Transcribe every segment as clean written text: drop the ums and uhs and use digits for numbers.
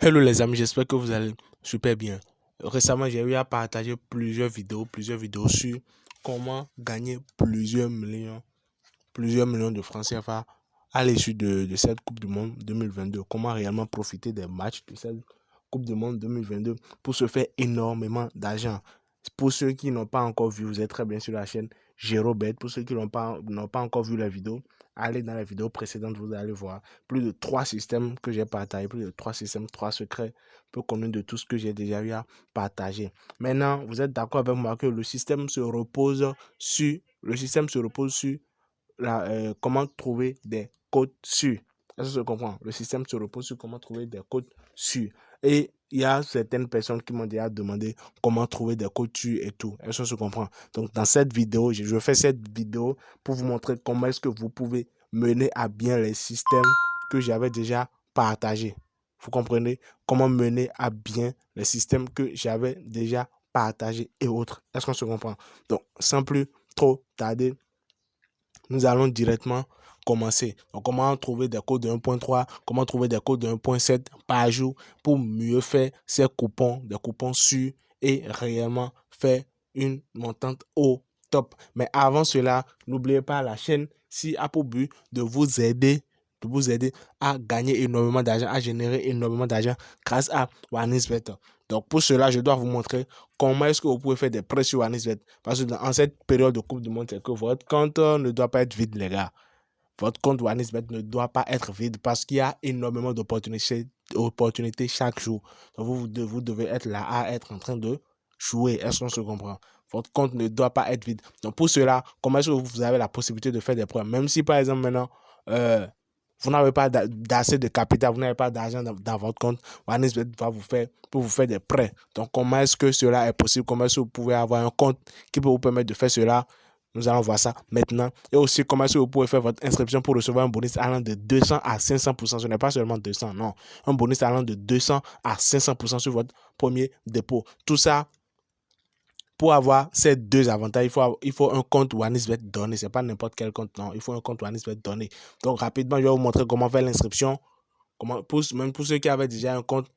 Hello les amis, j'espère que vous allez super bien. Récemment, j'ai eu à partager plusieurs vidéos sur comment gagner plusieurs millions de francs CFA à l'issue de cette Coupe du Monde 2022. Comment réellement profiter des matchs de cette Coupe du Monde 2022 pour se faire énormément d'argent. Pour ceux qui n'ont pas encore vu, vous êtes très bien sur la chaîne Jérobet. Pour ceux qui n'ont pas encore vu la vidéo, allez dans la vidéo précédente, vous allez voir plus de 3 systèmes que j'ai partagés, plus de 3 systèmes, 3 secrets peu connus de tout ce que j'ai déjà eu à partager. Maintenant, vous êtes d'accord avec moi que le système se repose sur comment trouver des codes sûrs. Est-ce que je comprends? Le système se repose sur comment trouver des codes sûrs. Et il y a certaines personnes qui m'ont déjà demandé comment trouver des codes sûrs et tout. Est-ce que je comprends? Donc, dans cette vidéo, je fais cette vidéo pour vous montrer comment est-ce que vous pouvez mener à bien les systèmes que j'avais déjà partagés. Vous comprenez? Comment mener à bien les systèmes que j'avais déjà partagés et autres. Est-ce qu'on se comprend? Donc, sans plus trop tarder, nous allons directement commencer. Donc, comment trouver des codes de 1.3, comment trouver des codes de 1.7 par jour pour mieux faire ces coupons, des coupons sûrs et réellement faire une montante au top. Mais avant cela, n'oubliez pas la chaîne si a pour but de vous aider à gagner énormément d'argent, à générer énormément d'argent grâce à OneXBet. Donc pour cela, je dois vous montrer comment est-ce que vous pouvez faire des prêts sur OneXBet. Parce que dans cette période de Coupe du Monde, c'est que votre compte ne doit pas être vide, les gars. Votre compte OneXBet ne doit pas être vide parce qu'il y a énormément d'opportunités chaque jour. Donc vous devez être là à être en train de jouer. Est-ce qu'on se comprend? Votre compte ne doit pas être vide. Donc pour cela, comment est-ce que vous avez la possibilité de faire des prêts? Même si par exemple maintenant, vous n'avez pas d'assez de capital, vous n'avez pas d'argent dans votre compte, OneXBet va vous faire des prêts. Donc, comment est-ce que cela est possible? Comment est-ce que vous pouvez avoir un compte qui peut vous permettre de faire cela? Nous allons voir ça maintenant. Et aussi, comment est-ce que vous pouvez faire votre inscription pour recevoir un bonus allant de 200 à 500%. Ce n'est pas seulement 200, non. Un bonus allant de 200 à 500% sur votre premier dépôt. Tout ça, pour avoir ces deux avantages, il faut un compte OneXBet donné. Ce n'est pas n'importe quel compte, non. Il faut un compte OneXBet donné. Donc, rapidement, je vais vous montrer comment faire l'inscription. Même pour ceux qui avaient déjà un compte,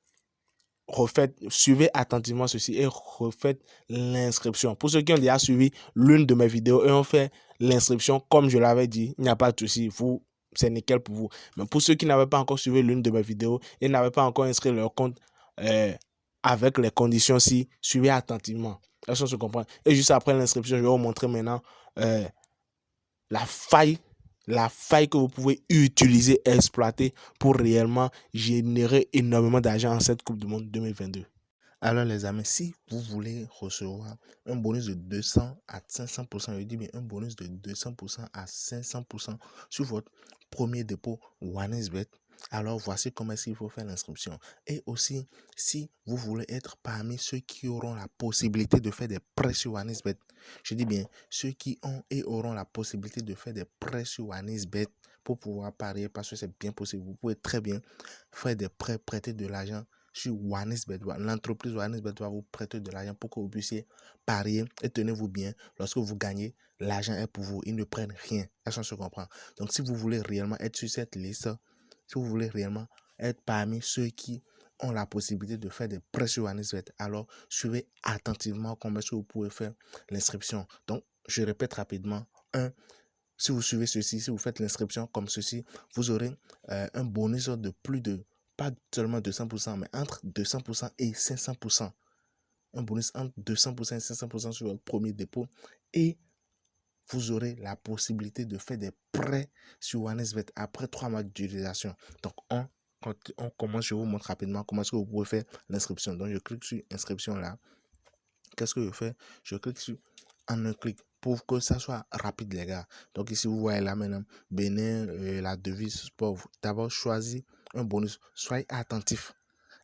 suivez attentivement ceci et refaites l'inscription. Pour ceux qui ont déjà suivi l'une de mes vidéos et ont fait l'inscription, comme je l'avais dit, il n'y a pas de souci. C'est nickel pour vous. Mais pour ceux qui n'avaient pas encore suivi l'une de mes vidéos et n'avaient pas encore inscrit leur compte avec les conditions ci, suivez attentivement. Est-ce qu'on se comprend? Et juste après l'inscription, je vais vous montrer maintenant la faille que vous pouvez utiliser et exploiter pour réellement générer énormément d'argent en cette Coupe du Monde 2022. Alors les amis, si vous voulez recevoir un bonus de 200 à 500%, je dis bien un bonus de 200% à 500% sur votre premier dépôt OneXBet, alors voici comment est-ce qu'il faut faire l'inscription. Et aussi, si vous voulez être parmi ceux qui auront la possibilité de faire des prêts sur OneXBet, je dis bien ceux qui ont et auront la possibilité de faire des prêts sur OneXBet pour pouvoir parier, parce que c'est bien possible. Vous pouvez très bien faire des prêts, prêter de l'argent sur OneXBet. L'entreprise OneXBet va vous prêter de l'argent pour que vous puissiez parier et tenez-vous bien. Lorsque vous gagnez, l'argent est pour vous. Ils ne prennent rien. Est-ce qu'on se comprend? Donc, si vous voulez réellement être sur cette liste, si vous voulez réellement être parmi ceux qui ont la possibilité de faire des prêts sur OneXBet, alors suivez attentivement comment est-ce que vous pouvez faire l'inscription. Donc, je répète rapidement. Si vous suivez ceci, si vous faites l'inscription comme ceci, vous aurez un bonus de plus de, pas seulement 200%, mais entre 200% et 500%. Un bonus entre 200% et 500% sur votre premier dépôt. Et vous aurez la possibilité de faire des prêts sur OneXBet après 3 mois d'utilisation. Donc, quand on commence, je vous montre rapidement comment est-ce que vous pouvez faire l'inscription. Donc, je clique sur inscription là. Qu'est-ce que je fais? Je clique sur en un clic pour que ça soit rapide, les gars. Donc, ici, vous voyez là maintenant, Bénin, la devise sport. D'abord, choisir un bonus. Soyez attentif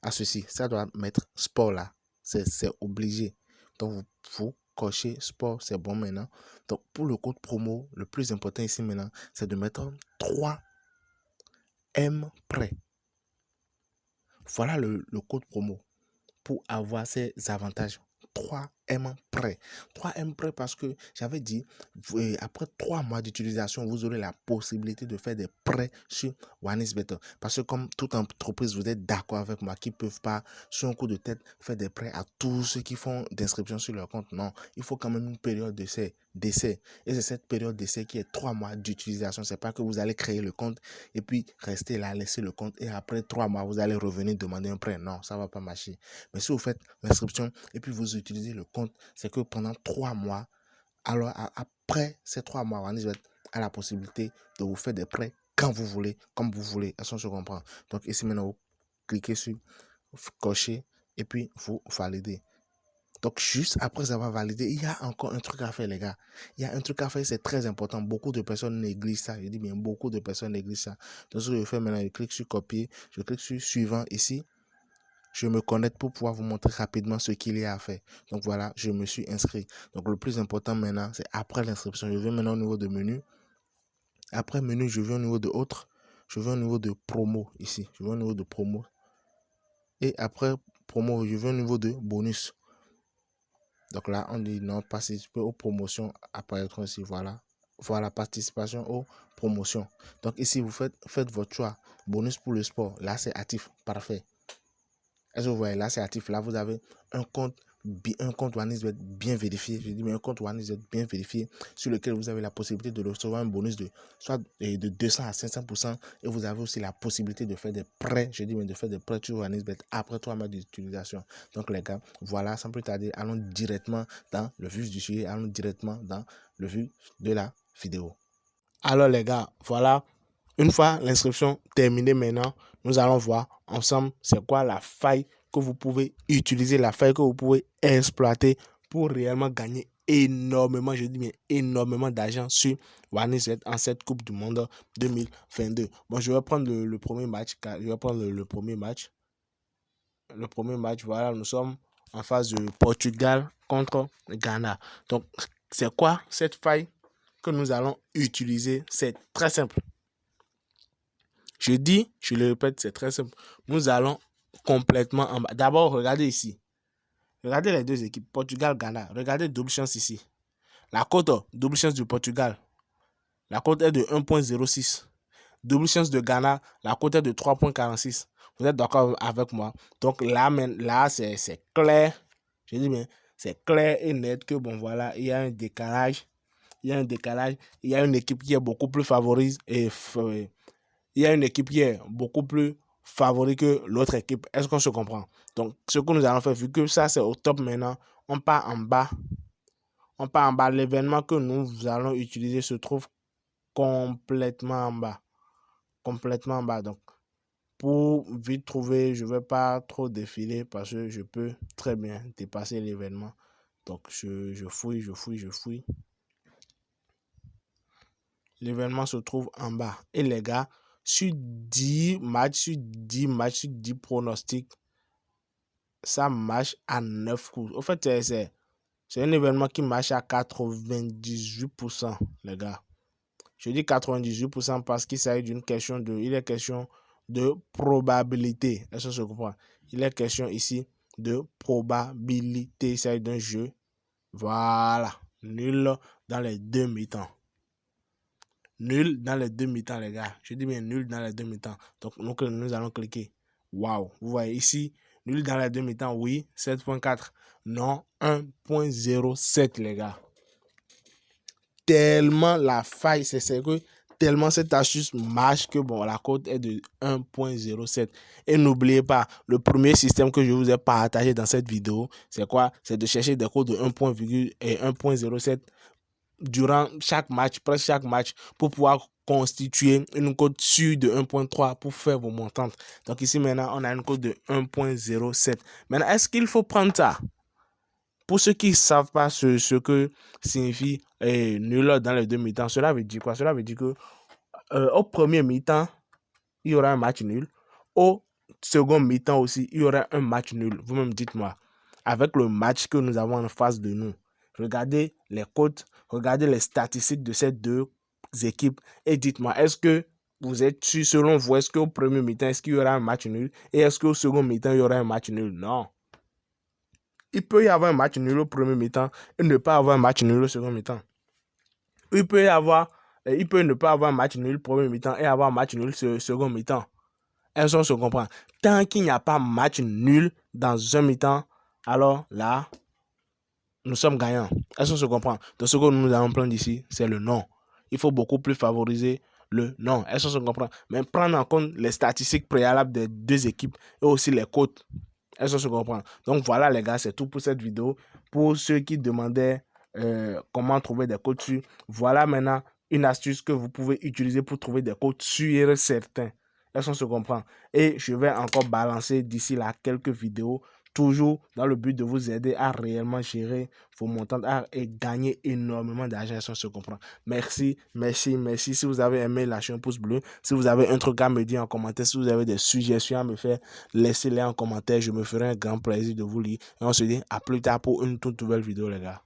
à ceci. Ça doit mettre sport là. C'est obligé. Donc, vous cochez sport, c'est bon maintenant. Donc, pour le code promo, le plus important ici maintenant, c'est de mettre 3M prêt. Voilà le code promo pour avoir ces avantages. 3 3M prêt. 3M prêt parce que j'avais dit, après 3 mois d'utilisation, vous aurez la possibilité de faire des prêts sur OneXBet. Parce que comme toute entreprise, vous êtes d'accord avec moi, qui ne peuvent pas, sur un coup de tête, faire des prêts à tous ceux qui font d'inscription sur leur compte. Non, il faut quand même une période d'essai. Et c'est cette période d'essai qui est 3 mois d'utilisation. C'est pas que vous allez créer le compte et puis rester là, laisser le compte et après 3 mois, vous allez revenir demander un prêt. Non, ça va pas marcher. Mais si vous faites l'inscription et puis vous utilisez le compte, c'est que pendant 3 mois, alors après ces 3 mois, OneXBet a la possibilité de vous faire des prêts quand vous voulez, comme vous voulez. Est-ce qu'on se comprend? Donc ici maintenant, vous cliquez sur cocher et puis vous validez. Donc, juste après avoir validé, il y a encore un truc à faire, les gars. Il y a un truc à faire, c'est très important. Beaucoup de personnes négligent ça. Je dis bien, beaucoup de personnes négligent ça. Donc, ce que je fais maintenant, je clique sur copier, je clique sur suivant ici. Je me connecte pour pouvoir vous montrer rapidement ce qu'il y a à faire. Donc, voilà, je me suis inscrit. Donc, le plus important maintenant, c'est après l'inscription. Je vais maintenant au niveau de menu. Après menu, je vais au niveau de autres. Je vais au niveau de promo ici. Je vais au niveau de promo. Et après promo, je vais au niveau de bonus. Donc là, on dit non, participer aux promotions apparaîtront ici. Voilà. Voilà, participation aux promotions. Donc ici, vous faites votre choix. Bonus pour le sport. Là, c'est actif. Parfait. Est-ce que vous voyez, là, c'est actif. Là, vous avez un compte OneXBet bien vérifié. Je dis, mais un compte OneXBet bien vérifié sur lequel vous avez la possibilité de recevoir un bonus de soit de 200 à 500%. Et vous avez aussi la possibilité de faire des prêts. Je dis, mais de faire des prêts sur OneXBet après 3 mois d'utilisation. Donc, les gars, voilà, sans plus tarder, allons directement dans le vif du sujet. Allons directement dans le vif de la vidéo. Alors, les gars, voilà. Une fois l'inscription terminée maintenant, nous allons voir ensemble c'est quoi la faille que vous pouvez utiliser, la faille que vous pouvez exploiter pour réellement gagner énormément, je dis bien énormément d'argent sur OneXBet en cette Coupe du Monde 2022. Bon, je vais prendre le premier match. Je vais prendre le premier match. Le premier match, voilà, nous sommes en phase de Portugal contre Ghana. Donc, c'est quoi cette faille que nous allons utiliser? C'est très simple. Je dis, je le répète, c'est très simple. Nous allons complètement en bas. D'abord, regardez ici. Regardez les deux équipes, Portugal-Ghana. Regardez double chance ici. La cote, double chance du Portugal. La cote est de 1.06. Double chance de Ghana, la cote est de 3.46. Vous êtes d'accord avec moi? Donc là c'est clair. Je dis bien, c'est clair et net que bon voilà, il y a un décalage. Il y a un décalage. Il y a une équipe qui est beaucoup plus favorise et il y a une équipe qui est beaucoup plus favori que l'autre équipe. Est-ce qu'on se comprend? Donc, ce que nous allons faire, vu que ça, c'est au top maintenant, on part en bas. On part en bas. L'événement que nous allons utiliser se trouve complètement en bas. Complètement en bas. Donc, pour vite trouver, je ne vais pas trop défiler parce que je peux très bien dépasser l'événement. Donc, je fouille. L'événement se trouve en bas. Et les gars, sur 10 matchs, sur 10 pronostics, ça marche à 9 coups. En fait, c'est un événement qui marche à 98%, les gars. Je dis 98% parce qu'il s'agit d'une question il est question de probabilité. Est-ce que je comprends? Il est question ici de probabilité. Il s'agit d'un jeu. Voilà. Nul dans les deux mi-temps. Nul dans les deux mi-temps, les gars. Je dis bien nul dans les deux mi-temps. Donc, nous allons cliquer. Waouh. Vous voyez ici, nul dans les deux mi-temps, oui. 7.4. Non, 1.07, les gars. Tellement la faille, c'est que tellement cette astuce marche que bon, la cote est de 1.07. Et n'oubliez pas, le premier système que je vous ai partagé dans cette vidéo, c'est quoi? C'est de chercher des codes de 1.07 durant chaque match, presque chaque match, pour pouvoir constituer une cote sûre de 1.3 pour faire vos montantes. Donc ici maintenant, on a une cote de 1.07. Maintenant, est-ce qu'il faut prendre ça? Pour ceux qui ne savent pas ce que signifie nul dans les deux mi-temps, cela veut dire quoi? Cela veut dire que au premier mi-temps, il y aura un match nul. Au second mi-temps aussi, il y aura un match nul. Vous-même dites-moi, avec le match que nous avons en face de nous, regardez les cotes, regardez les statistiques de ces deux équipes et dites-moi, est-ce que vous êtes sûr, selon vous, est-ce qu'au premier mi-temps, est-ce qu'il y aura un match nul? Et est-ce qu'au second mi-temps, il y aura un match nul? Non. il peut y avoir un match nul au premier mi-temps et ne pas avoir un match nul au second mi-temps. Il peut ne pas avoir un match nul au premier mi-temps et avoir un match nul au second mi-temps. Est-ce qu'on se comprend? Tant qu'il n'y a pas match nul dans un mi-temps, alors là, nous sommes gagnants. Est-ce qu'on se comprend? Donc, ce que nous allons prendre ici, c'est le non. Il faut beaucoup plus favoriser le non. Est-ce qu'on se comprend? Mais prendre en compte les statistiques préalables des deux équipes et aussi les cotes. Est-ce qu'on se comprend? Donc, voilà, les gars, c'est tout pour cette vidéo. Pour ceux qui demandaient comment trouver des cotes sûrs, voilà maintenant une astuce que vous pouvez utiliser pour trouver des cotes sûrs et certains. Est-ce qu'on se comprend? Et je vais encore balancer d'ici là quelques vidéos, toujours dans le but de vous aider à réellement gérer vos montants et gagner énormément d'argent. Est-ce qu'on se comprend? Merci, merci, merci. Si vous avez aimé, lâchez un pouce bleu. Si vous avez un truc à me dire en commentaire, si vous avez des suggestions à me faire, laissez-les en commentaire. Je me ferai un grand plaisir de vous lire. Et on se dit à plus tard pour une toute nouvelle vidéo, les gars.